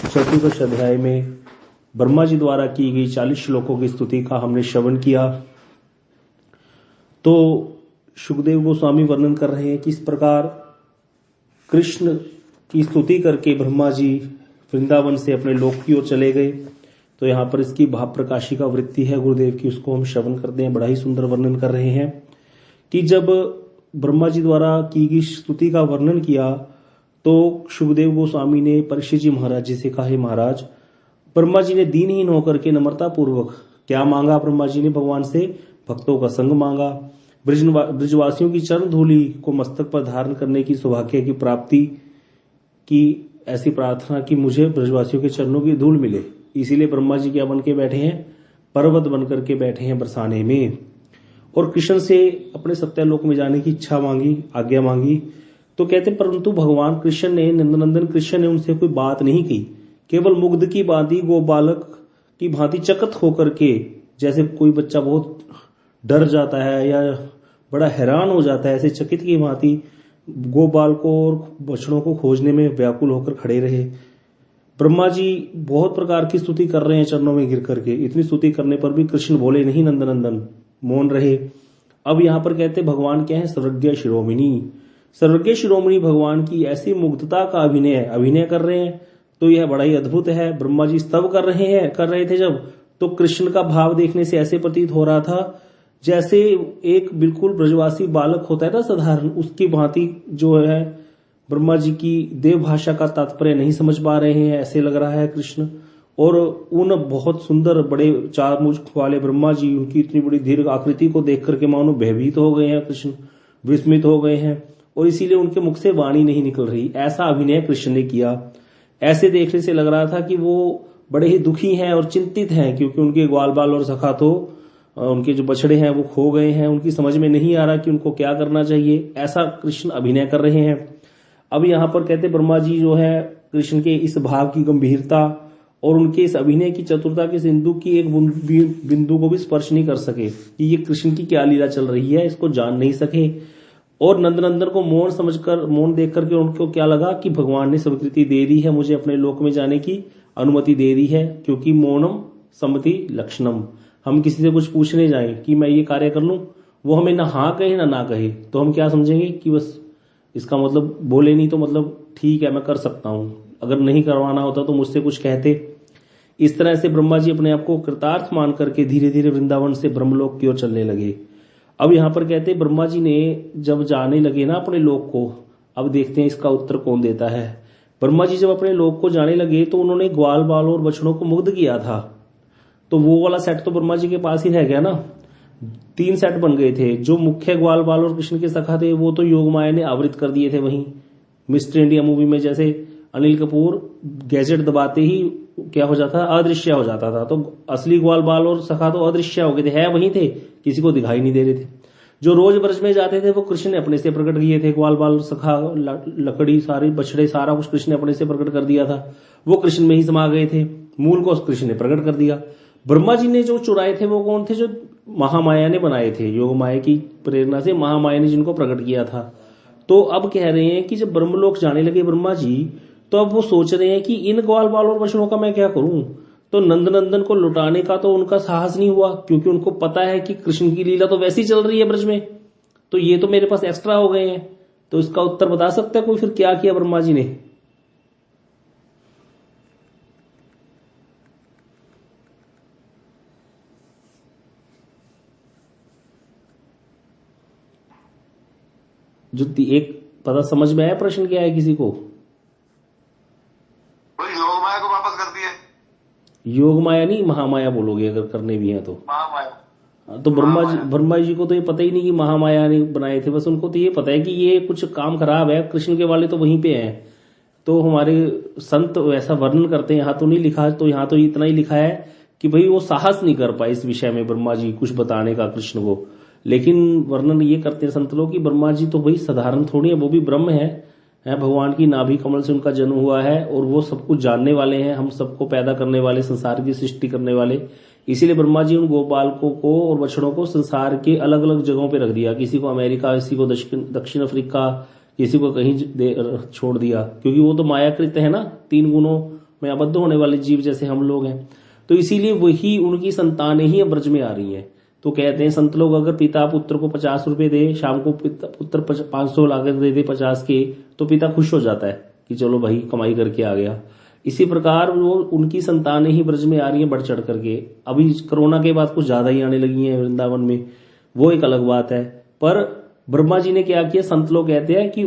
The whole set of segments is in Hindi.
चतुर्दश अध्याय में ब्रह्मा जी द्वारा की गई 40 श्लोकों की स्तुति का हमने श्रवण किया। तो सुखदेव गोस्वामी वर्णन कर रहे हैं कि इस प्रकार कृष्ण की स्तुति करके ब्रह्मा जी वृंदावन से अपने लोक की ओर चले गए। तो यहाँ पर इसकी भाव प्रकाशी का वृत्ति है गुरुदेव की, उसको हम श्रवण करते हैं। बड़ा ही सुंदर वर्णन कर रहे हैं कि जब ब्रह्मा जी द्वारा की गई स्तुति का वर्णन किया तो सुखदेव गोस्वामी ने परीक्षित जी महाराज जी से कहा, महाराज ब्रह्मा जी ने दीनहीन होकर के नम्रता पूर्वक क्या मांगा? ब्रह्मा जी ने भगवान से भक्तों का संग मांगा, ब्रजवासियों की चरण धूलि को मस्तक पर धारण करने की सौभाग्य की प्राप्ति की ऐसी प्रार्थना की मुझे ब्रजवासियों के चरणों की धूल मिले। इसीलिए ब्रह्मा जी क्या बन के बैठे हैं? पर्वत बनकर के बैठे हैं बरसाने में। और कृष्ण से अपने सत्यलोक में जाने की इच्छा मांगी, आज्ञा मांगी। तो कहते परंतु भगवान कृष्ण ने, नंदनंदन कृष्ण ने उनसे कोई बात नहीं की, केवल मुग्ध की भांति गोबालक की भांति चकित होकर के, जैसे कोई बच्चा बहुत डर जाता है या बड़ा हैरान हो जाता है, ऐसे चकित की भांति गोबालकों और बछड़ों को खोजने में व्याकुल होकर खड़े रहे। ब्रह्मा जी बहुत प्रकार की स्तुति कर रहे हैं चरणों में गिर करके। इतनी स्तुति करने पर भी कृष्ण बोले नहीं, नंदनंदन मौन रहे। अब यहां पर कहते भगवान क्या है? सर्वज्ञ शिरोमणि। सर्वज्ञ शिरोमणि भगवान की ऐसी मुग्धता का अभिनय कर रहे हैं। तो यह बड़ा ही अद्भुत है। ब्रह्मा जी स्तव कर रहे थे जब, तो कृष्ण का भाव देखने से ऐसे प्रतीत हो रहा था जैसे एक बिल्कुल ब्रजवासी बालक होता है ना साधारण, उसकी भांति जो है ब्रह्मा जी की देव भाषा का तात्पर्य नहीं समझ पा रहे हैं, ऐसे लग रहा है कृष्ण। और उन बहुत सुंदर बड़े चार मुख वाले ब्रह्मा जी, उनकी इतनी बड़ी दीर्घ आकृति को देख करके मानो भयभीत हो गए हैं कृष्ण, विस्मित हो गए हैं, और इसीलिए उनके मुख से वाणी नहीं निकल रही। ऐसा अभिनय कृष्ण ने किया। ऐसे देखने से लग रहा था कि वो बड़े ही दुखी हैं और चिंतित हैं, क्योंकि उनके ग्वाल बाल और सखा तो उनके जो बछड़े हैं वो खो गए हैं। उनकी समझ में नहीं आ रहा कि उनको क्या करना चाहिए। ऐसा कृष्ण अभिनय कर रहे हैं। अब यहाँ पर कहते ब्रह्मा जी जो है कृष्ण के इस भाव की गंभीरता और उनके इस अभिनय की चतुरता के सिंधु की एक बिंदु को भी स्पर्श नहीं कर सके कि ये कृष्ण की क्या लीला चल रही है, इसको जान नहीं सके। और नंदनंदन को मौन समझकर, मौन देख करके उनको क्या लगा कि भगवान ने स्वीकृति दे दी है, मुझे अपने लोक में जाने की अनुमति दे दी है। क्योंकि मौनम सम्मति लक्षणम। हम किसी से कुछ पूछने जाएं कि मैं ये कार्य कर लूं, वो हमें ना हाँ कहे ना कहे, तो हम क्या समझेंगे कि बस इसका मतलब बोले नहीं तो मतलब ठीक है मैं कर सकता हूं, अगर नहीं करवाना होता तो मुझसे कुछ कहते। इस तरह से ब्रह्मा जी अपने आप को कृतार्थ मान करके धीरे धीरे वृंदावन से ब्रह्मलोक की ओर चलने लगे। अब यहां पर कहते ब्रह्मा जी ने जब जाने लगे ना अपने लोक को, अब देखते हैं इसका उत्तर कौन देता है। ब्रह्मा जी जब अपने लोक को जाने लगे तो उन्होंने ग्वाल बाल और बछड़ों को मुग्ध किया था। तो वो वाला सेट तो ब्रह्मा जी के पास ही रह गया ना। 3 सेट बन गए थे। जो मुख्य ग्वाल बाल और कृष्ण के सखा थे वो तो योग माया ने आवृत कर दिए थे। वहीं मिस्टर इंडिया मूवी में जैसे अनिल कपूर गैजेट दबाते ही क्या हो जाता, अदृश्य हो जाता था, तो असली ग्वाल बाल और सखा तो अदृश्य हो गए थे, है वहीं थे, किसी को दिखाई नहीं दे रहे थे। जो रोज ब्रज में जाते थे वो कृष्ण ने अपने से प्रकट किए थे। ग्वाल बाल सखा लकड़ी सारी बछड़े सारा कुछ कृष्ण ने अपने से प्रकट कर दिया था। वो कृष्ण में ही समा गए थे। मूल को कृष्ण ने प्रकट कर दिया। ब्रह्मा जी ने जो चुराए थे वो कौन थे? जो महामाया ने बनाए थे, योग माया की प्रेरणा से महामाया ने जिनको प्रकट किया था। तो अब कह रहे हैं कि जब ब्रह्मलोक जाने लगे ब्रह्मा जी, तो अब वो सोच रहे हैं कि इन ग्वाल बाल और बछड़ों का मैं क्या करूं। तो नंदनंदन को लुटाने का तो उनका साहस नहीं हुआ, क्योंकि उनको पता है कि कृष्ण की लीला तो वैसी चल रही है ब्रज में, तो ये तो मेरे पास एक्स्ट्रा हो गए हैं। तो इसका उत्तर बता सकता है कोई फिर क्या किया ब्रह्मा जी ने? जो एक पता समझ में आया प्रश्न क्या है किसी को? योग माया को वापस कर दिए। योग माया नहीं, महामाया बोलोगे अगर करने भी है तो। महामाया। तो ब्रह्मा जी को तो ये पता ही नहीं कि महामाया ने बनाए थे। बस उनको तो ये पता है कि ये कुछ काम खराब है, कृष्ण के वाले तो वहीं पे हैं। तो हमारे संत ऐसा वर्णन करते हैं, यहाँ तो नहीं लिखा, तो यहाँ तो इतना ही लिखा है कि भाई वो साहस नहीं कर पाए इस विषय में ब्रह्मा जी कुछ बताने का कृष्ण को। लेकिन वर्णन ये करते हैं संत लोग कि ब्रह्मा जी तो भाई साधारण थोड़ी है, वो भी ब्रह्म है, भगवान की नाभि कमल से उनका जन्म हुआ है और वो सब कुछ जानने वाले हैं, हम सबको पैदा करने वाले, संसार की सृष्टि करने वाले। इसीलिए ब्रह्मा जी उन गोपालकों को और बछड़ों को संसार के अलग अलग जगहों पे रख दिया। किसी को अमेरिका, किसी को दक्षिण अफ्रीका, किसी को कहीं छोड़ दिया, क्योंकि वो तो मायाकृत है ना, 3 गुणों में आबद्ध होने वाले जीव जैसे हम लोग हैं। तो इसीलिए वही उनकी संतानें ही अब ब्रज में आ रही हैं। तो कहते हैं संत लोग, अगर पिता पुत्र को 50 रुपए दे, शाम को पुत्र 500 लाकर दे 50 के, तो पिता खुश हो जाता है कि चलो भाई कमाई करके आ गया। इसी प्रकार वो उनकी संतानें ही ब्रज में आ रही हैं बढ़ चढ़ करके। अभी कोरोना के बाद कुछ ज्यादा ही आने लगी हैं वृंदावन में, वो एक अलग बात है। पर ब्रह्मा जी ने क्या किया, संत लोग कहते हैं कि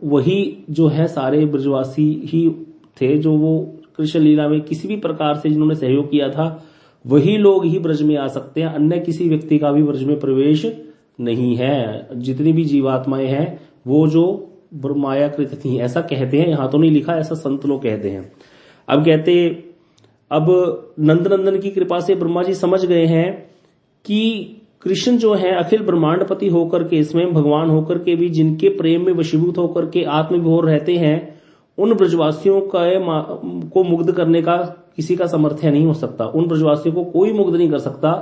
वही जो है सारे ब्रजवासी ही थे जो वो कृष्ण लीला में किसी भी प्रकार से जिन्होंने सहयोग किया था, वही लोग ही ब्रज में आ सकते हैं। अन्य किसी व्यक्ति का भी ब्रज में प्रवेश नहीं है। जितनी भी जीवात्माएं हैं वो जो मायाकृत थी, ऐसा कहते हैं, यहां तो नहीं लिखा, ऐसा संत लोग कहते हैं। अब कहते, अब नंदनंदन की कृपा से ब्रह्मा जी समझ गए हैं कि कृष्ण जो है अखिल ब्रह्मांडपति होकर के, इसमें भगवान होकर के भी जिनके प्रेम में वशीभूत होकर के आत्मविभोर रहते हैं, उन ब्रजवासियों को मुग्ध करने का किसी का सामर्थ्य नहीं हो सकता। उन ब्रजवासियों को कोई मुग्ध नहीं कर सकता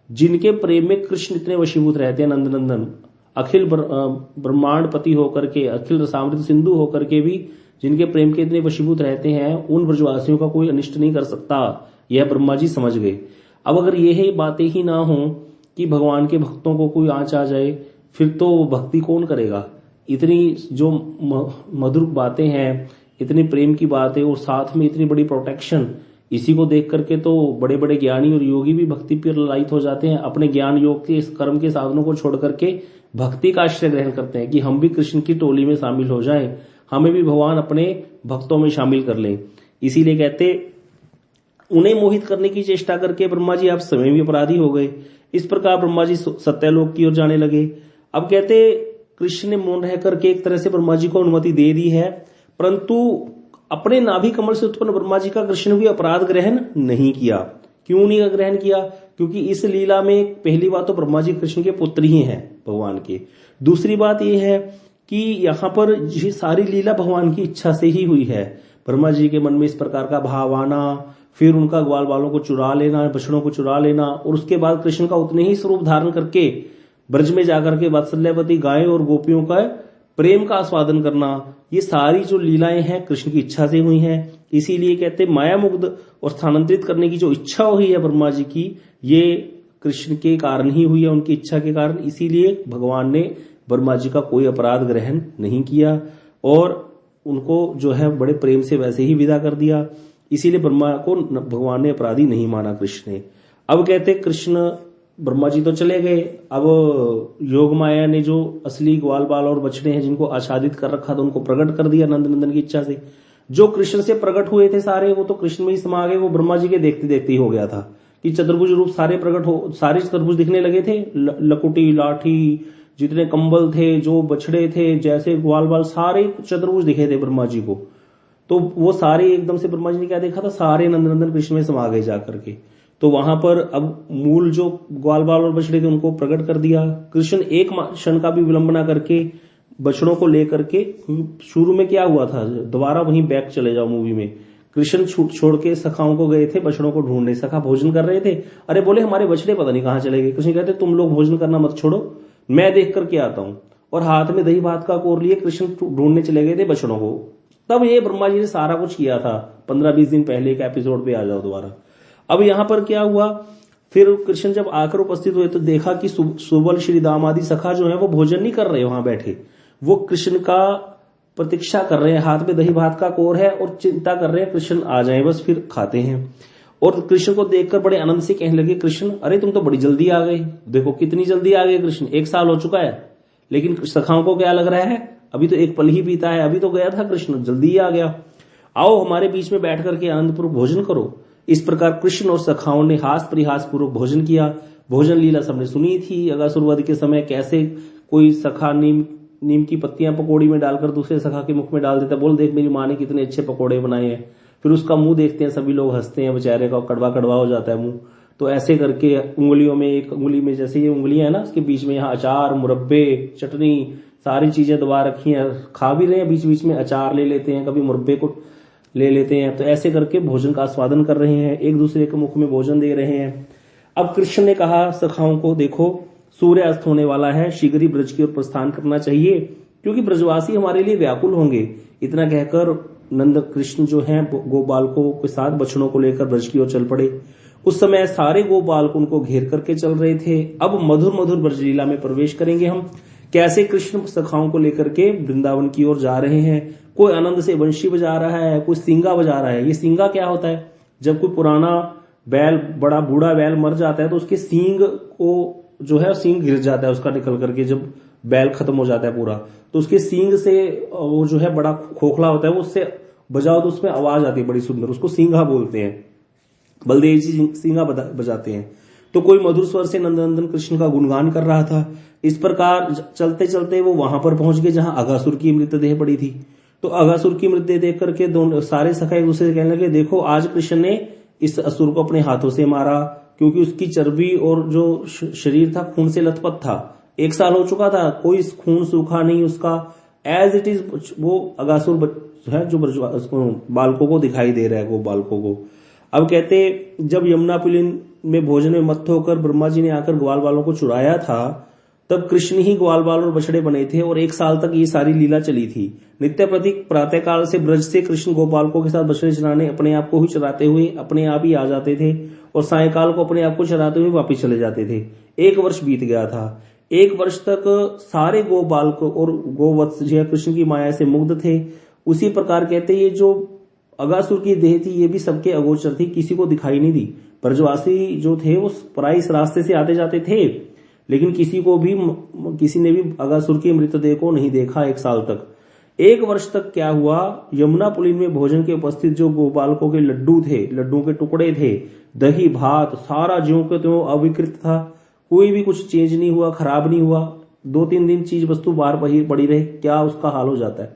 जिनके प्रेम में कृष्ण इतने वशीभूत रहते हैं। नंदनंदन अखिल ब्रह्मांडपति होकर के, अखिल रसामृत सिंधु होकर के भी जिनके प्रेम के इतने वशीभूत रहते हैं, उन ब्रजवासियों का कोई अनिष्ट नहीं कर सकता। यह ब्रह्मा जी समझ गए। अब अगर यही बातें ही ना हो कि भगवान के भक्तों को कोई आंच आ जाए, फिर तो भक्ति कौन करेगा। इतनी जो मधुर बातें हैं, इतनी प्रेम की बातें और साथ में इतनी बड़ी प्रोटेक्शन, इसी को देख करके तो बड़े बड़े ज्ञानी और योगी भी भक्ति पर ललायित हो जाते हैं। अपने ज्ञान योग के कर्म के साधनों को छोड़ करके भक्ति का आश्रय ग्रहण करते हैं कि हम भी कृष्ण की टोली में शामिल हो जाएं, हमें भी भगवान अपने भक्तों में शामिल कर लें। इसीलिए कहते, उन्हें मोहित करने की चेष्टा करके ब्रह्मा जी आप स्वयं भी अपराधी हो गए। इस प्रकार ब्रह्मा जी सत्यलोक की ओर जाने लगे। अब कहते, कृष्ण ने मौन रह करके एक तरह से ब्रह्मा जी को अनुमति दे दी है, परंतु अपने नाभि कमल से उत्पन्न ब्रह्मा जी का कृष्ण भी अपराध ग्रहण नहीं किया। क्यों नहीं ग्रहण किया? क्योंकि इस लीला में पहली बात तो ब्रह्मा जी कृष्ण के पुत्र ही हैं भगवान के। दूसरी बात यह है कि यहां पर ये सारी लीला भगवान की इच्छा से ही हुई है। ब्रह्मा जी के मन में इस प्रकार का भाव आना, फिर उनका ग्वाल बालों को चुरा लेना, बछड़ों को चुरा लेना, और उसके बाद कृष्ण का उतने ही स्वरूप धारण करके ब्रज में जाकर के वात्सल्यवती गायें और गोपियों का प्रेम का आस्वादन करना, ये सारी जो लीलाएं हैं कृष्ण की इच्छा से हुई हैं। इसीलिए कहते माया मुग्ध और स्थानांतरित करने की जो इच्छा हुई है ब्रह्मा जी की, ये कृष्ण के कारण ही हुई है, उनकी इच्छा के कारण। इसीलिए भगवान ने ब्रह्मा जी का कोई अपराध ग्रहण नहीं किया और उनको जो है बड़े प्रेम से वैसे ही विदा कर दिया। इसीलिए ब्रह्मा को भगवान ने अपराधी नहीं माना कृष्ण ने। अब कहते कृष्ण, ब्रह्मा जी तो चले गए, अब योग माया ने जो असली ग्वाल बाल और बछड़े हैं जिनको आच्छादित कर रखा था, उनको प्रकट कर दिया नंदनंदन की इच्छा से। जो कृष्ण से प्रकट हुए थे सारे, वो तो कृष्ण में ही समा गए। वो ब्रह्मा जी के देखते देखते ही हो गया था कि चतुर्भुज रूप सारे प्रकट हो, सारे चतुर्भुज दिखने लगे थे। लकुटी, लाठी, जितने कंबल थे, जो बछड़े थे, जैसे ग्वाल बाल, सारे चतुर्भुज दिखे थे ब्रह्मा जी को। तो वो सारे एकदम से ब्रह्मा जी ने क्या देखा था, सारे नंदनंदन कृष्ण में समा गए जाकर के। तो वहां पर अब मूल जो ग्वाल बाल और बछड़े थे उनको प्रकट कर दिया। कृष्ण एक क्षण का भी विलंब ना करके बछड़ों को लेकर के, शुरू में क्या हुआ था, दोबारा वहीं बैक चले जाओ मूवी में, कृष्ण छोड़ के सखाओं को गए थे बछड़ों को ढूंढने। सखा भोजन कर रहे थे, अरे बोले हमारे बछड़े पता नहीं कहां चले गए। कृष्ण कहते तुम लोग भोजन करना मत छोड़ो, मैं देख करके आता हूं। और हाथ में दही भात का कोर लिए कृष्ण ढूंढने चले गए थे बछड़ों को। तब ये ब्रह्मा जी ने सारा कुछ किया था। 15-20 दिन पहले एक एपिसोड पे आ जाओ दोबारा। अब यहां पर क्या हुआ, फिर कृष्ण जब आकर उपस्थित हुए तो देखा कि सुबल, श्री दाम आदि सखा जो है वो भोजन नहीं कर रहे वहां बैठे, वो कृष्ण का प्रतीक्षा कर रहे हैं। हाथ में दही भात का कोर है और चिंता कर रहे हैं कृष्ण आ जाए बस फिर खाते हैं। और कृष्ण को देखकर बड़े आनंद से कहने लगे, कृष्ण अरे तुम तो बड़ी जल्दी आ गए, देखो कितनी जल्दी आ गए कृष्ण, 1 साल हो चुका है। लेकिन सखाओं को क्या लग रहा है, अभी तो एक पल ही बीता है, अभी तो गया था कृष्ण, जल्दी ही आ गया, आओ हमारे बीच में बैठ करके आनंदपूर्वक भोजन करो। इस प्रकार कृष्ण और सखाओं ने हास परिहास पूर्वक भोजन किया। भोजन लीला सबने सुनी थी। अगासुरवध के समय कैसे कोई सखा नीम की पत्तियां पकौड़ी में डालकर दूसरे सखा के मुख में डाल देता, बोल देख मेरी माँ ने कितने अच्छे पकौड़े बनाए हैं। फिर उसका मुंह देखते हैं सभी लोग, हंसते हैं, बेचारे का कड़वा कड़वा हो जाता है मुंह। तो ऐसे करके उंगलियों में, एक उंगली में जैसे ये उंगलियां है ना, उसके बीच में यहाँ अचार, मुरब्बे, चटनी, सारी चीजें दबा रखी हैं, खा भी रहे हैं, बीच बीच में अचार ले लेते हैं, कभी मुरब्बे को ले लेते हैं। तो ऐसे करके भोजन का आस्वादन कर रहे हैं, एक दूसरे के मुख में भोजन दे रहे हैं। अब कृष्ण ने कहा सखाओं को, देखो सूर्य अस्त होने वाला है, शीघ्र ही ब्रज की ओर प्रस्थान करना चाहिए। क्योंकि ब्रजवासी हमारे लिए व्याकुल होंगे। इतना कहकर नंद कृष्ण जो हैं गोपालकों के साथ बछड़ों को लेकर ब्रज की ओर चल पड़े। उस समय सारे गोपालक उनको घेर करके चल रहे थे। अब मधुर मधुर ब्रजलीला में प्रवेश करेंगे हम। कैसे कृष्ण सखाओं को लेकर के वृंदावन की ओर जा रहे हैं। कोई आनंद से बंशी बजा रहा है, कोई सींगा बजा रहा है। ये सींगा क्या होता है? जब कोई पुराना बैल, बड़ा बूढ़ा बैल मर जाता है तो उसके सींग को जो है सींग गिर जाता है उसका निकल करके, जब बैल खत्म हो जाता है पूरा, तो उसके सींग से वो जो है बड़ा खोखला होता है, वो उससे बजाओ तो उसमें आवाज आती है बड़ी सुंदर, उसको सींगा बोलते हैं। बलदेव जी सींगा बजाते हैं। तो कोई मधुर स्वर से नंदनंदन कृष्ण का गुणगान कर रहा था। इस प्रकार चलते चलते वो वहां पर पहुंच गए जहां अगासुर की मृतदेह पड़ी थी। तो अगासुर की मृतदेह देख करके दोनों सारे सखा एक दूसरे से कहने लगे, देखो आज कृष्ण ने इस असुर को अपने हाथों से मारा, क्योंकि उसकी चर्बी और जो शरीर था खून से लथपथ था। 1 साल हो चुका था, कोई खून सूखा नहीं उसका, एज इट इज वो अगासुर है जो बालकों को दिखाई दे रहा है, वो बालकों को। अब कहते जब यमुना पुलिन में भोजन में मत्त होकर ब्रह्मा जी ने आकर ग्वाल बालों को चुराया था, तब कृष्ण ही ग्वाल बाल और बछड़े बने थे और 1 साल तक ये सारी लीला चली थी। नित्य प्रति प्रातःकाल से ब्रज से कृष्ण गोपालकों के साथ बछड़े चराने अपने आप को ही चराते हुए अपने आप ही आ जाते थे और सायंकाल को अपने आप को चराते हुए वापिस चले जाते थे। 1 वर्ष बीत गया था। 1 वर्ष तक सारे गोपालक और गोवत्स जो कृष्ण की माया से मुग्ध थे। उसी प्रकार कहते ये जो अगासुर की देह थी ये भी सबके अगोचर थी, किसी को दिखाई नहीं दी। ब्रजवासी जो थे वो प्राय इस रास्ते से आते जाते थे, लेकिन किसी ने भी अगासुर की मृतदेह को नहीं देखा 1 साल तक। 1 वर्ष तक क्या हुआ, यमुना पुलिन में भोजन के उपस्थित जो गोपालकों के लड्डू थे, लड्डू के टुकड़े थे, दही भात सारा ज्यों के त्यों अविकृत था। कोई भी कुछ चेंज नहीं हुआ, खराब नहीं हुआ। 2-3 दिन चीज वस्तु बाहर पड़ी रहे, क्या उसका हाल हो जाता है।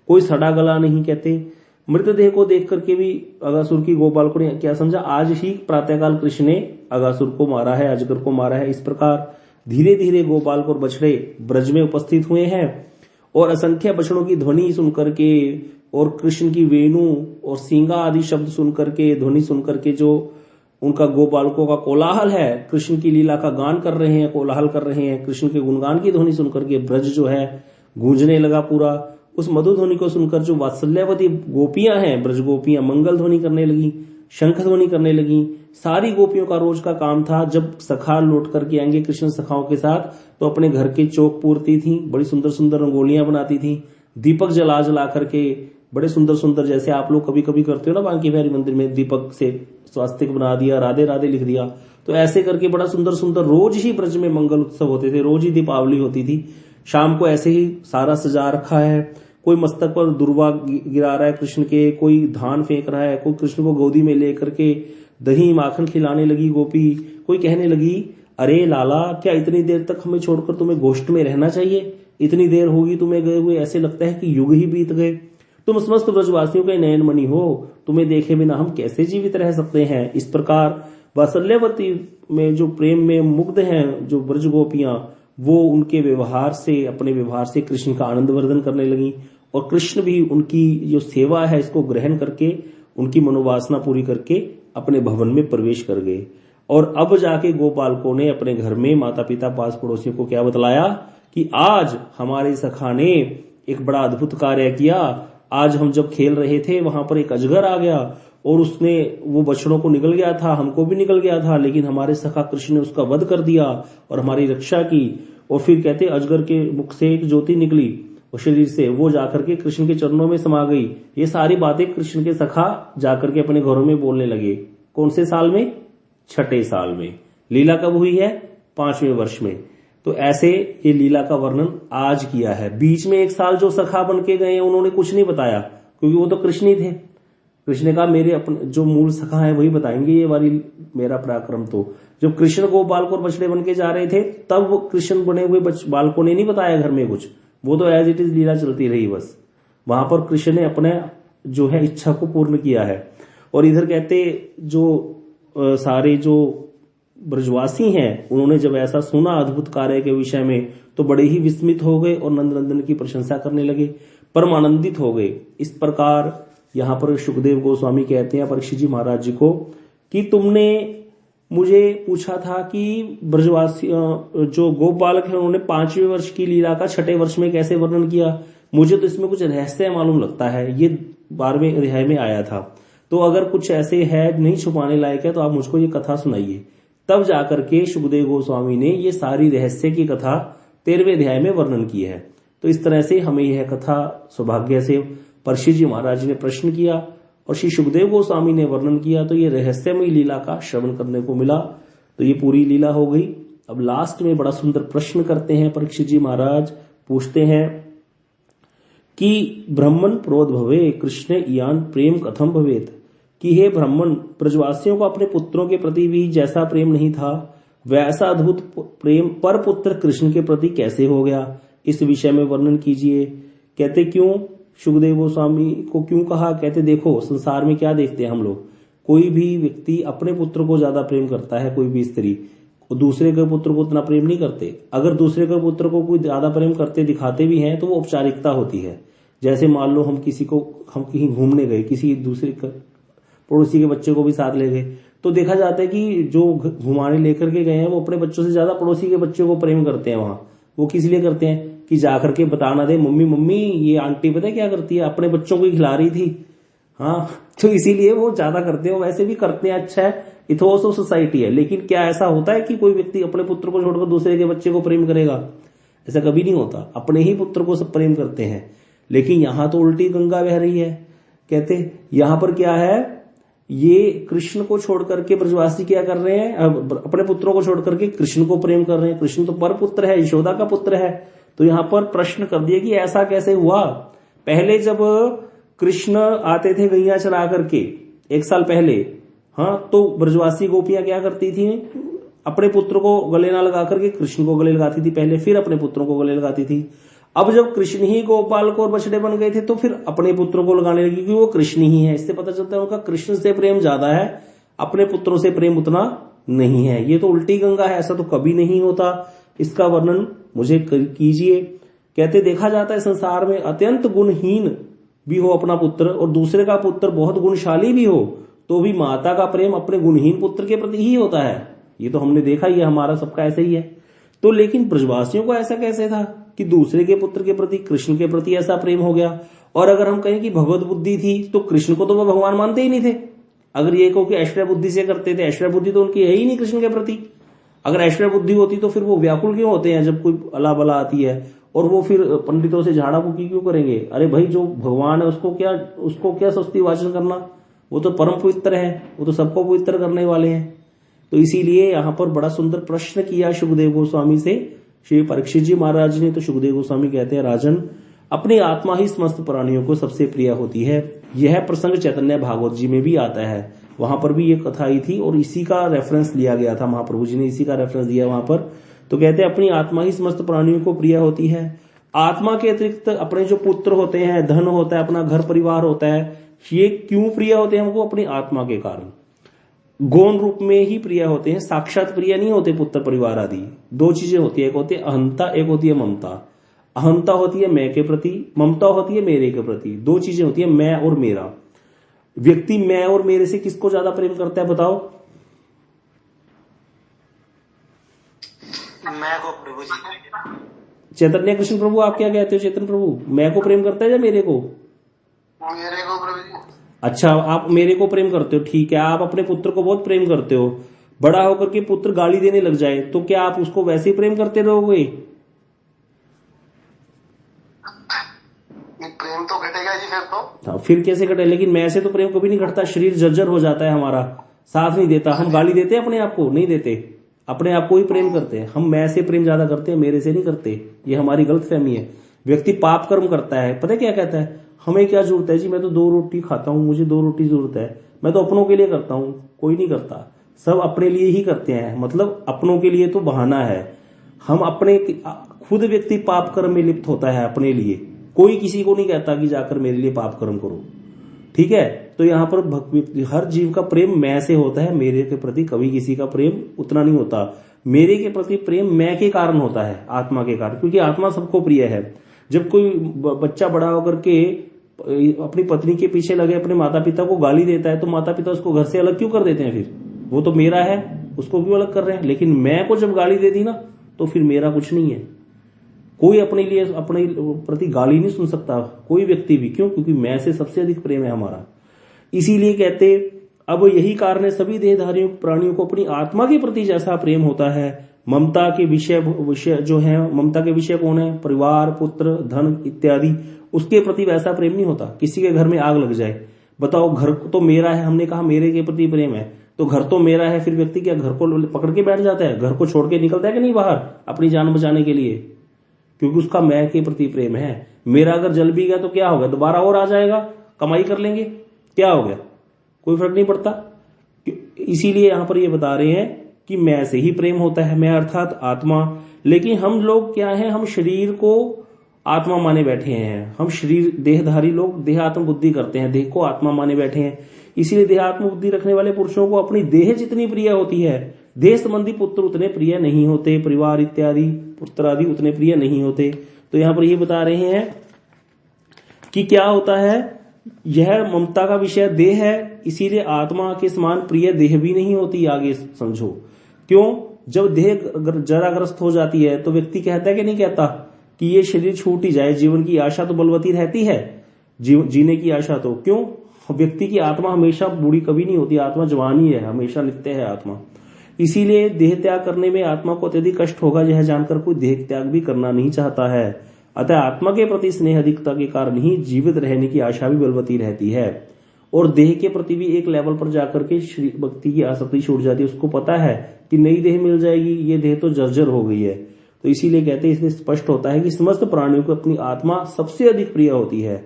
कोई सड़ा गला नहीं। कहते मृतदेह को देख करके भी अगासुर की गोपालकों ने क्या समझा, आज ही प्रातःकाल कृष्ण ने अगासुर को मारा है, अजगर को मारा है। इस प्रकार धीरे धीरे गोपालक और बछड़े ब्रज में उपस्थित हुए हैं और असंख्य बछड़ों की ध्वनि सुनकर के और कृष्ण की वेणु और सींगा आदि शब्द सुनकर के, ध्वनि सुनकर के जो उनका गोपालकों का कोलाहल है, कृष्ण की लीला का गान कर रहे हैं, कोलाहल कर रहे हैं। कृष्ण के गुणगान की ध्वनि सुनकर के ब्रज जो है गूंजने लगा पूरा। उस मधुर ध्वनि को सुनकर जो वात्सल्यवती गोपियां हैं, ब्रज गोपियां मंगल ध्वनि करने लगी, शंख ध्वनि करने लगी। सारी गोपियों का रोज का काम था, जब सखा लौट करके आएंगे कृष्ण सखाओं के साथ तो अपने घर के चौक पूरती थी, बड़ी सुंदर सुंदर रंगोलियां बनाती थी, दीपक जला जला करके बड़े सुंदर सुंदर, जैसे आप लोग कभी कभी करते हो ना बांके बिहारी मंदिर में, दीपक से स्वास्तिक बना दिया, राधे राधे लिख दिया, तो ऐसे करके बड़ा सुंदर सुंदर रोज ही ब्रज में मंगल उत्सव होते थे, रोज ही दीपावली होती थी। शाम को ऐसे ही सारा सजा रखा है, कोई मस्तक पर दुर्वा गिरा रहा है कृष्ण के, कोई धान फेंक रहा है, कोई कृष्ण को गोदी में लेकर के दही माखन खिलाने लगी गोपी, कोई कहने लगी अरे लाला क्या इतनी देर तक हमें छोड़कर तुम्हें गोष्ठ में रहना चाहिए, इतनी देर होगी तुम्हें गए हुए, ऐसे लगता है कि युग ही बीत गए। तुम समस्त ब्रजवासियों के नयन मणि हो, तुम्हें देखे बिना हम कैसे जीवित रह सकते हैं। इस प्रकार वात्सल्यवती में जो प्रेम में मुग्ध हैं जो ब्रज गोपियां, वो उनके व्यवहार से, अपने व्यवहार से कृष्ण का आनंद वर्धन करने लगी और कृष्ण भी उनकी जो सेवा है इसको ग्रहण करके उनकी मनोवासना पूरी करके अपने भवन में प्रवेश कर गए। और अब जाके गोपालकों ने अपने घर में माता पिता पास पड़ोसियों को क्या बतलाया कि आज हमारे सखा ने एक बड़ा अद्भुत कार्य किया। आज हम जब खेल रहे थे वहां पर एक अजगर आ गया और उसने वो बछड़ों को निगल गया था, हमको भी निगल गया था, लेकिन हमारे सखा कृष्ण ने उसका वध कर दिया और हमारी रक्षा की। और फिर कहते अजगर के मुख से एक ज्योति निकली और शरीर से, वो जाकर के कृष्ण के चरणों में समा गई। ये सारी बातें कृष्ण के सखा जाकर के अपने घरों में बोलने लगे। कौन से साल में? 6ठे साल में। लीला कब हुई है? 5वें वर्ष में। तो ऐसे ये लीला का वर्णन आज किया है। बीच में 1 साल जो सखा बन के गए उन्होंने कुछ नहीं बताया, क्योंकि वो तो कृष्ण ही थे। कृष्ण ने कहा मेरे अपने जो मूल सखा है वही बताएंगे ये वाली मेरा पराक्रम। तो जब कृष्ण गोपालक और बछड़े बन के जा रहे थे तब वो कृष्ण बने हुए बालकों ने नहीं बताया घर में कुछ, वो तो एज इट इज लीला चलती रही बस। वहां पर कृष्ण ने अपने जो है इच्छा को पूर्ण किया है। और इधर कहते जो सारे जो ब्रजवासी हैं उन्होंने जब ऐसा सुना अद्भुत कार्य के विषय में तो बड़े ही विस्मित हो गए और नंदनंदन की प्रशंसा करने लगे, परमानंदित हो गए। इस प्रकार यहाँ पर सुखदेव गोस्वामी कहते हैं परीक्षित जी महाराज जी को कि तुमने मुझे पूछा था कि ब्रजवासी जो गोप बालक है उन्होंने 5वें वर्ष की लीला का 6ठे वर्ष में कैसे वर्णन किया। मुझे तो इसमें कुछ रहस्य मालूम लगता है, ये 12वें अध्याय में आया था। तो अगर कुछ ऐसे है नहीं छुपाने लायक है तो आप मुझको ये कथा सुनाइए। तब जाकर के शुकदेव गोस्वामी ने ये सारी रहस्य की कथा 13वें अध्याय में वर्णन की है। तो इस तरह से हमें यह कथा सौभाग्य से परीक्षित जी महाराज ने प्रश्न किया और श्री सुखदेव गोस्वामी ने वर्णन किया, तो ये रहस्यमय लीला का श्रवण करने को मिला। तो ये पूरी लीला हो गई। अब लास्ट में बड़ा सुंदर प्रश्न करते हैं परीक्षित जी महाराज, पूछते हैं कि ब्राह्मण प्रोद्भवे कृष्ण इयान प्रेम कथम भवेत, कि हे ब्राह्मण, ब्रजवासियों को अपने पुत्रों के प्रति भी जैसा प्रेम नहीं था वैसा अद्भुत प्रेम पर पुत्र कृष्ण के प्रति कैसे हो गया, इस विषय में वर्णन कीजिए। कहते क्यों सुखदेव गोस्वामी को क्यों कहा। कहते देखो संसार में क्या देखते हैं हम लोग, कोई भी व्यक्ति अपने पुत्र को ज्यादा प्रेम करता है, कोई भी स्त्री दूसरे के पुत्र को उतना प्रेम नहीं करते। अगर दूसरे के पुत्र को कोई ज्यादा प्रेम करते दिखाते भी हैं तो वो औपचारिकता होती है। जैसे मान लो हम कहीं घूमने गए, किसी दूसरे पड़ोसी के बच्चे को भी साथ ले गए, तो देखा जाता है कि जो घुमाने लेकर के गए हैं वो अपने बच्चों से ज्यादा पड़ोसी के बच्चे को प्रेम करते हैं। वहां वो किस लिए करते हैं कि जाकर के बताना दे, मम्मी मम्मी ये आंटी पता है क्या करती है, अपने बच्चों को ही खिला रही थी। हाँ, तो इसीलिए वो ज्यादा करते हैं। वैसे भी करते हैं, अच्छा है, इथोस ऑफ सोसाइटी है। लेकिन क्या ऐसा होता है कि कोई व्यक्ति अपने पुत्र को छोड़कर दूसरे के बच्चे को प्रेम करेगा? ऐसा कभी नहीं होता। अपने ही पुत्र को सब प्रेम करते हैं। लेकिन यहां तो उल्टी गंगा बह रही है। कहते यहां पर क्या है, ये कृष्ण को छोड़ करके ब्रजवासी क्या कर रहे हैं, अपने पुत्रों को छोड़ करके कृष्ण को प्रेम कर रहे हैं। कृष्ण तो पर पुत्र है, यशोदा का पुत्र है। तो यहां पर प्रश्न कर दिया कि ऐसा कैसे हुआ। पहले जब कृष्ण आते थे गैया चरा करके 1 साल पहले, हाँ, तो ब्रजवासी गोपियां क्या करती थी, अपने पुत्र को गले ना लगा करके कृष्ण को गले लगाती थी पहले, फिर अपने पुत्रों को गले लगाती थी। अब जब कृष्ण ही गोपाल को और बछड़े बन गए थे तो फिर अपने पुत्रों को लगाने लगी, क्योंकि वो कृष्ण ही है। इससे पता चलता है उनका कृष्ण से प्रेम ज्यादा है, अपने पुत्रों से प्रेम उतना नहीं है। ये तो उल्टी गंगा है, ऐसा तो कभी नहीं होता। इसका वर्णन मुझे कीजिए। कहते देखा जाता है संसार में अत्यंत गुणहीन भी हो अपना पुत्र और दूसरे का पुत्र बहुत गुणशाली भी हो, तो भी माता का प्रेम अपने गुणहीन पुत्र के प्रति ही होता है। ये तो हमने देखा ही है, हमारा सबका ऐसे ही है। तो लेकिन ब्रजवासियों को ऐसा कैसे था कि दूसरे के पुत्र के प्रति, कृष्ण के प्रति ऐसा प्रेम हो गया। और अगर हम कहें कि भगवत बुद्धि थी तो कृष्ण को तो वो भगवान मानते ही नहीं थे। अगर ये कहो कि ऐश्वर्य बुद्धि से करते थे, ऐश्वर्य बुद्धि तो उनकी है ही नहीं कृष्ण के प्रति। अगर ऐश्वर्य बुद्धि होती तो फिर वो व्याकुल क्यों होते हैं जब कोई अला बला आती है, और वो फिर पंडितों से झाड़ा फूकी क्यों करेंगे। अरे भाई, जो भगवान है उसको क्या स्तुति वाचन करना, वो तो परम पवित्र है, वो तो सबको पवित्र करने वाले हैं। तो इसीलिए यहाँ पर बड़ा सुंदर प्रश्न किया सुखदेव गोस्वामी से श्री परीक्षित जी महाराज ने। तो सुखदेव गोस्वामी कहते हैं, राजन, अपनी आत्मा ही समस्त प्राणियों को सबसे प्रिय होती है। यह प्रसंग चैतन्य भागवत जी में भी आता है, वहां पर भी ये कथा आई थी और इसी का रेफरेंस लिया गया था, महाप्रभु जी ने इसी का रेफरेंस दिया वहां पर। तो कहते हैं अपनी आत्मा ही समस्त प्राणियों को प्रिय होती है। आत्मा के अतिरिक्त अपने जो पुत्र होते हैं, धन होता है, अपना घर परिवार होता है, ये क्यों प्रिय होते हैं हमको? अपनी आत्मा के कारण। गौण रूप में ही प्रिय होते हैं, साक्षात प्रिय नहीं होते पुत्र परिवार आदि। 2 चीजें होती है, एक होती है अहंता, एक होती है ममता। अहंता होती है मैं के प्रति, ममता होती है मेरे के प्रति। 2 चीजें होती है, मैं और मेरा। व्यक्ति मैं और मेरे से किसको ज्यादा प्रेम करता है बताओ? मैं को प्रभु जी। चैतन्य कृष्ण प्रभु, आप क्या कहते हो? चैतन्य प्रभु मैं को प्रेम करता है या मेरे को? मेरे को प्रभु जी। अच्छा, आप मेरे को प्रेम करते हो, ठीक है। आप अपने पुत्र को बहुत प्रेम करते हो। बड़ा होकर के पुत्र गाली देने लग जाए तो क्या आप उसको वैसे ही प्रेम करते रहोगे? प्रेम तो घटेगा जी फिर तो। हाँ, फिर कैसे घटे? लेकिन मैं से तो प्रेम कभी नहीं घटता, शरीर जर्जर हो जाता है, हमारा साथ नहीं देता। हम गाली देते हैं अपने आप को? नहीं देते, अपने आप को ही प्रेम करते हैं। हम मैं से प्रेम ज्यादा करते हैं, मेरे से नहीं करते। ये हमारी गलत फहमी है। व्यक्ति पाप कर्म करता है, पता है क्या कहता है, हमें क्या जरूरत है जी, मैं तो 2 रोटी खाता हूं, मुझे 2 रोटी जरूरत है, मैं तो अपनों के लिए करता हूं। कोई नहीं करता, सब अपने लिए ही करते हैं। मतलब अपनों के लिए तो बहाना है। हम अपने खुद व्यक्ति पाप कर्म में लिप्त होता है अपने लिए। कोई किसी को नहीं कहता कि जाकर मेरे लिए पाप कर्म करो, ठीक है। तो यहाँ पर हर जीव का प्रेम मैं से होता है, मेरे के प्रति कभी किसी का प्रेम उतना नहीं होता। मेरे के प्रति प्रेम मैं के कारण होता है, आत्मा के कारण, क्योंकि आत्मा सबको प्रिय है। जब कोई बच्चा बड़ा होकर के अपनी पत्नी के पीछे लगे अपने माता पिता को गाली देता है तो माता पिता उसको घर से अलग क्यों कर देते हैं? फिर वो तो मेरा है, उसको क्यों अलग कर रहे हैं? लेकिन मैं को जब गाली दे दी ना तो फिर मेरा कुछ नहीं है। कोई अपने लिए अपने प्रति गाली नहीं सुन सकता, कोई व्यक्ति भी। क्यों? क्योंकि मैं से सबसे अधिक प्रेम है हमारा। इसीलिए कहते अब यही कारण है सभी देहधारियों प्राणियों को अपनी आत्मा के प्रति जैसा प्रेम होता है। ममता के विषय जो है, ममता के विषय कौन है? परिवार, पुत्र, धन इत्यादि, उसके प्रति वैसा प्रेम नहीं होता। किसी के घर में आग लग जाए, बताओ घर तो मेरा है, हमने कहा मेरे के प्रति प्रेम है, तो घर तो मेरा है, फिर व्यक्ति क्या घर को पकड़ के बैठ जाता है? घर को छोड़ के निकलता है कि नहीं बाहर अपनी जान बचाने के लिए? क्योंकि उसका मैं के प्रति प्रेम है। मेरा अगर जल भी गया तो क्या होगा? दोबारा और आ जाएगा, कमाई कर लेंगे, क्या हो गया? कोई फर्क नहीं पड़ता। इसीलिए यहां पर ये बता रहे हैं कि मैं से ही प्रेम होता है, मैं अर्थात आत्मा। लेकिन हम लोग क्या है? हम शरीर को आत्मा माने बैठे हैं। हम शरीर देहधारी लोग देहात्म बुद्धि करते हैं, देह को आत्मा माने बैठे हैं। इसीलिए देहात्म बुद्धि रखने वाले पुरुषों को अपनी देह जितनी प्रिय होती है, देह संबंधी पुत्र उतने प्रिय नहीं होते, परिवार इत्यादि पुत्र आदि उतने प्रिय नहीं होते। तो यहां पर ये बता रहे हैं कि क्या होता है, यह ममता का विषय देह है, इसीलिए आत्मा के समान प्रिय देह भी नहीं होती। आगे समझो क्यों? जब देह जराग्रस्त हो जाती है तो व्यक्ति कहता है कि नहीं कहता कि ये शरीर छूट ही जाए, जीवन की आशा तो बलवती रहती है, जीने की आशा तो। क्यों? व्यक्ति की आत्मा हमेशा बूढ़ी कभी नहीं होती, आत्मा जवान ही है, हमेशा नित्य है आत्मा। इसीलिए देह त्याग करने में आत्मा को अत्यधिक कष्ट होगा, यह जानकर कोई देह त्याग भी करना नहीं चाहता है। अतः आत्मा के प्रति स्नेह अधिकता के कारण ही जीवित रहने की आशा भी बलवती रहती है, और देह के प्रति भी एक लेवल पर जाकर के श्री भक्ति की आसक्ति छूट जाती है। उसको पता है कि नई देह मिल जाएगी, ये देह तो जर्जर हो गई है। तो इसीलिए कहते हैं, इसमें स्पष्ट होता है कि समस्त प्राणियों को अपनी आत्मा सबसे अधिक प्रिय होती है।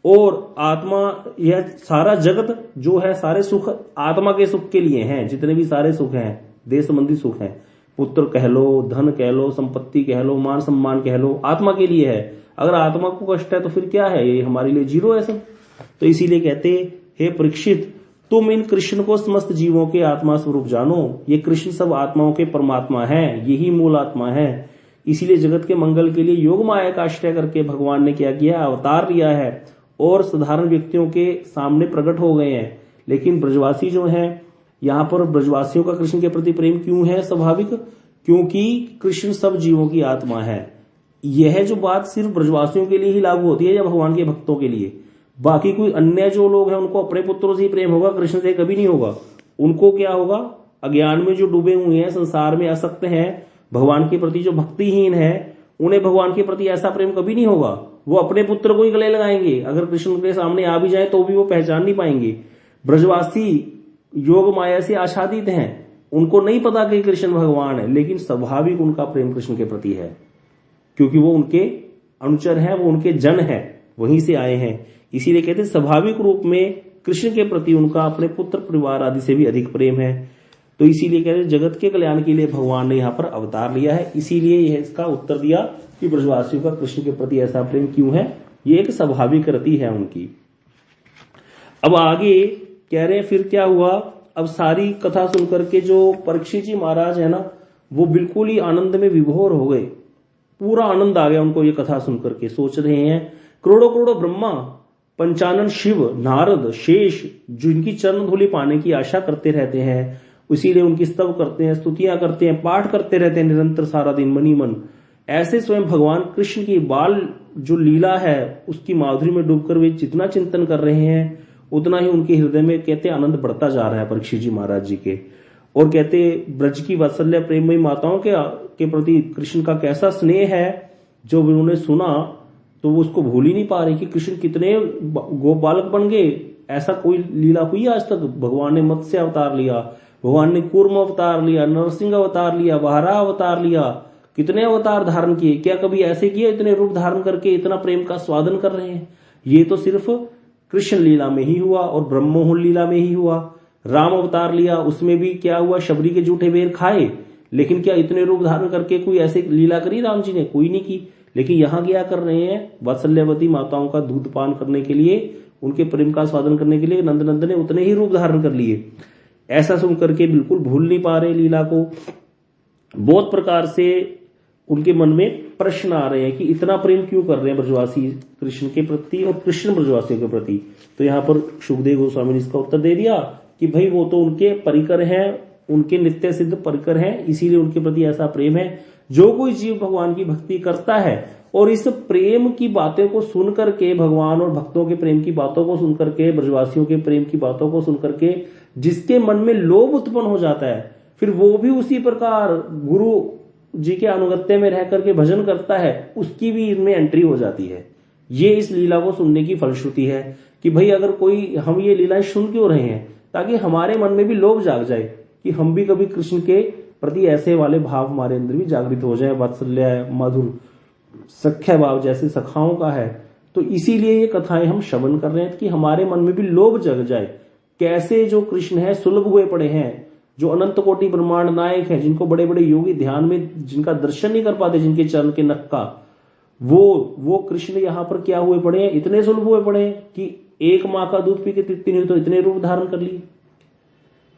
और आत्मा, यह सारा जगत जो है, सारे सुख आत्मा के सुख के लिए हैं। जितने भी सारे सुख हैं, देह संबंधी सुख हैं, पुत्र कह लो, धन कह लो, संपत्ति कह लो, मान सम्मान कह लो, आत्मा के लिए है। अगर आत्मा को कष्ट है तो फिर क्या है? ये हमारे लिए जीरो है सब। तो इसीलिए कहते, हे परीक्षित, तुम इन कृष्ण को समस्त जीवों के आत्मा स्वरूप जानो। ये कृष्ण सब आत्माओं के परमात्मा है, यही मूल आत्मा है। इसीलिए जगत के मंगल के लिए योग माया का आश्रय करके भगवान ने क्या किया? अवतार लिया है और साधारण व्यक्तियों के सामने प्रकट हो गए हैं। लेकिन ब्रजवासी जो हैं, यहाँ पर ब्रजवासियों का कृष्ण के प्रति प्रेम क्यों है? स्वाभाविक, क्योंकि कृष्ण सब जीवों की आत्मा है। यह जो बात सिर्फ ब्रजवासियों के लिए ही लागू होती है या भगवान के भक्तों के लिए? बाकी कोई अन्य जो लोग हैं उनको अपने पुत्रों से ही प्रेम होगा, कृष्ण से कभी नहीं होगा। उनको क्या होगा? अज्ञान में जो डूबे हुए हैं, संसार में आसक्त हैं, भगवान के प्रति जो भक्तिहीन है, उन्हें भगवान के प्रति ऐसा प्रेम कभी नहीं होगा। वो अपने पुत्र को ही गले लगाएंगे, अगर कृष्ण के सामने आ भी जाए तो भी वो पहचान नहीं पाएंगे। ब्रजवासी योग माया से आच्छादित हैं, उनको नहीं पता कि कृष्ण भगवान है, लेकिन स्वाभाविक उनका प्रेम कृष्ण के प्रति है, क्योंकि वो उनके अनुचर हैं, वो उनके जन हैं, वहीं से आए हैं। इसीलिए कहते हैं स्वाभाविक रूप में कृष्ण के प्रति उनका अपने पुत्र परिवार आदि से भी अधिक प्रेम है। तो इसीलिए कहते हैं जगत के कल्याण के लिए भगवान ने यहाँ पर अवतार लिया है। इसीलिए यह इसका उत्तर दिया कि ब्रजवासियों का कृष्ण के प्रति ऐसा प्रेम क्यों है, ये एक स्वाभाविक रति है उनकी। अब आगे कह रहे हैं फिर क्या हुआ। अब सारी कथा सुनकर के जो परीक्षित जी महाराज है ना, वो बिल्कुल ही आनंद में विभोर हो गए, पूरा आनंद आ गया उनको ये कथा सुनकर के। सोच रहे हैं करोड़ों करोड़ों ब्रह्मा, पंचानन शिव, नारद, शेष जिनकी चरण धूलि पाने की आशा करते रहते हैं, इसीलिए उनकी स्तव करते हैं, स्तुतियां करते हैं, पाठ करते रहते हैं निरंतर सारा दिन मनी मन। ऐसे स्वयं भगवान कृष्ण की बाल जो लीला है उसकी माधुरी में डूबकर वे जितना चिंतन कर रहे हैं, उतना ही उनके हृदय में कहते आनंद बढ़ता जा रहा है परीक्षित जी महाराज जी के। और कहते ब्रज की वात्सल्य प्रेममयी माताओं के प्रति कृष्ण का कैसा स्नेह है, जो उन्होंने सुना तो वो उसको भूल ही नहीं पा रहे कि कृष्ण कितने गो बालक बन गए। ऐसा कोई लीला हुई आज तक? भगवान ने मत्स्य अवतार लिया, भगवान ने कूर्म अवतार लिया, नरसिंह अवतार लिया, वाराह अवतार लिया, कितने अवतार धारण किए। क्या कभी ऐसे किए इतने रूप धारण करके इतना प्रेम का स्वादन कर रहे हैं? ये तो सिर्फ कृष्ण लीला में ही हुआ और ब्रह्मोहन लीला में ही हुआ। राम अवतार लिया, उसमें भी क्या हुआ? शबरी के जूठे बेर खाए, लेकिन क्या इतने रूप धारण करके कोई ऐसे लीला करी राम जी ने? कोई नहीं की। लेकिन यहां क्या कर रहे हैं? वात्सल्यवती माताओं का दूध पान करने के लिए, उनके प्रेम का स्वादन करने के लिए नंद ने उतने ही रूप धारण कर लिए। ऐसा सुन करके बिल्कुल भूल नहीं पा रहे लीला को। बहुत प्रकार से उनके मन में प्रश्न आ रहे हैं कि इतना प्रेम क्यों कर रहे हैं ब्रजवासी कृष्ण के प्रति और कृष्ण ब्रजवासियों के प्रति। तो यहाँ पर सुखदेव गोस्वामी ने इसका उत्तर दे दिया कि भाई वो तो उनके परिकर हैं, उनके नित्य सिद्ध परिकर हैं, इसीलिए उनके प्रति ऐसा प्रेम है। जो कोई जीव भगवान की भक्ति करता है और इस प्रेम की बातें को सुन करके, भगवान और भक्तों के प्रेम की बातों को सुन करके, ब्रजवासियों के प्रेम की बातों को सुन करके जिसके मन में लोभ उत्पन्न हो जाता है, फिर वो भी उसी प्रकार गुरु जी के अनुगत्य में रह करके भजन करता है, उसकी भी इनमें एंट्री हो जाती है। ये इस लीला को सुनने की फलश्रुति है कि भाई अगर कोई, हम ये लीलाएं सुन क्यों रहे हैं, ताकि हमारे मन में भी लोभ जाग जाए कि हम भी कभी कृष्ण के प्रति ऐसे वाले भाव हमारे अंदर भी जागृत हो जाए। वात्सल्य, मधुर, सख्य भाव जैसे सखाओं का है। तो इसीलिए ये कथाएं हम श्रवण कर रहे हैं कि हमारे मन में भी लोभ जग जाए। कैसे जो कृष्ण है सुलभ हुए पड़े हैं, जो अनंत कोटि ब्रह्मांड नायक है, जिनको बड़े बड़े योगी ध्यान में जिनका दर्शन नहीं कर पाते, जिनके चरण के नख का, वो कृष्ण यहाँ पर क्या हुए पड़े हैं, इतने सुलभ हुए पड़े हैं कि एक माँ का दूध पी के तृप्ति नहीं, तो इतने रूप धारण कर लिए।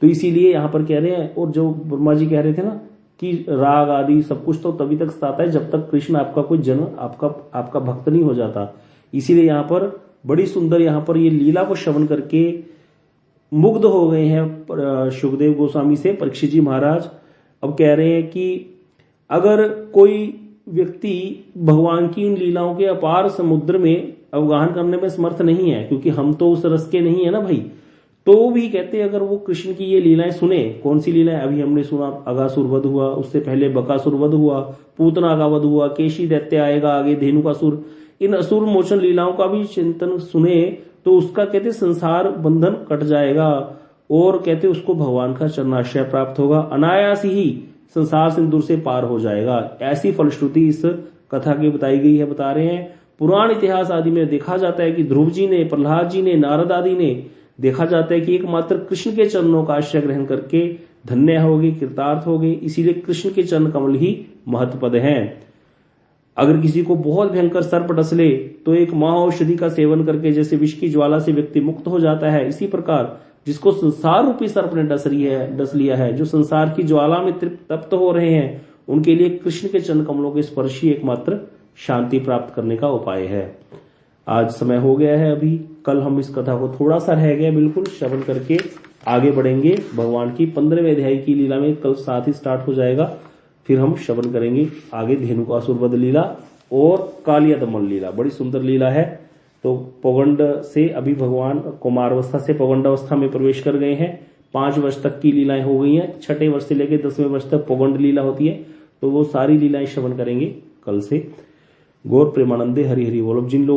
तो इसीलिए यहाँ पर कह रहे हैं, और जो ब्रह्मा जी कह रहे थे ना कि राग आदि सब कुछ तो तभी तक सताता है जब तक कृष्ण आपका कोई जन, आपका भक्त नहीं हो जाता। इसीलिए यहाँ पर बड़ी सुंदर, यहाँ पर ये लीला को श्रवण करके मुग्ध हो गए हैं शुकदेव गोस्वामी से परीक्षित जी महाराज। अब कह रहे हैं कि अगर कोई व्यक्ति भगवान की इन लीलाओं के अपार समुद्र में अवगाहन करने में समर्थ नहीं है, क्योंकि हम तो उस रस के नहीं है ना भाई, तो भी कहते अगर वो कृष्ण की ये लीलाएं सुने। कौन सी लीलाएं? अभी हमने सुना अगासुर वध हुआ, उससे पहले बकासुर वध हुआ, पूतना का वध हुआ, केशी दैत्य आएगा आगे, धेनुकासुर, इन असुर मोचन लीलाओं का भी चिंतन सुने तो उसका कहते संसार बंधन कट जाएगा और कहते उसको भगवान का चरणाश्रय प्राप्त होगा, अनायास ही संसार सिंदूर से पार हो जाएगा। ऐसी फलश्रुति इस कथा की बताई गई है। बता रहे हैं पुराण इतिहास आदि में देखा जाता है कि ध्रुव जी ने, प्रहलाद जी ने, नारद आदि ने, देखा जाता है कि एकमात्र कृष्ण के चरणों का आश्रय ग्रहण करके धन्य हो गए, कृतार्थ हो गए। इसीलिए कृष्ण के चरण कमल ही महत्वपद हैं। अगर किसी को बहुत भयंकर सर्प डस ले तो एक महाऔषधि का सेवन करके जैसे विष की ज्वाला से व्यक्ति मुक्त हो जाता है, इसी प्रकार जिसको संसार रूपी सर्प ने डस लिया है, जो संसार की ज्वाला में तप्त हो रहे हैं, उनके लिए कृष्ण के चरण कमलों के स्पर्श ही एकमात्र शांति प्राप्त करने का उपाय है। आज समय हो गया है, अभी कल हम इस कथा को थोड़ा सा रह गया बिल्कुल श्रवण करके आगे बढ़ेंगे। भगवान की 15वें अध्याय की लीला में कल साथ ही स्टार्ट हो जाएगा। फिर हम श्रवण करेंगे आगे धेनुकासुर वध लीला और कालिया दमन लीला। बड़ी सुंदर लीला है। तो पौगंड से अभी भगवान कुमारावस्था से पौगंड अवस्था में प्रवेश कर गए हैं। 5 वर्ष तक की लीलाएं हो गई हैं। 6ठे वर्ष से लेकर 10वें वर्ष तक पौगंड लीला होती है। तो वो सारी लीलाएं श्रवण करेंगे कल से। गौर प्रेमानंदे हरि हरि बोल। जिन लोग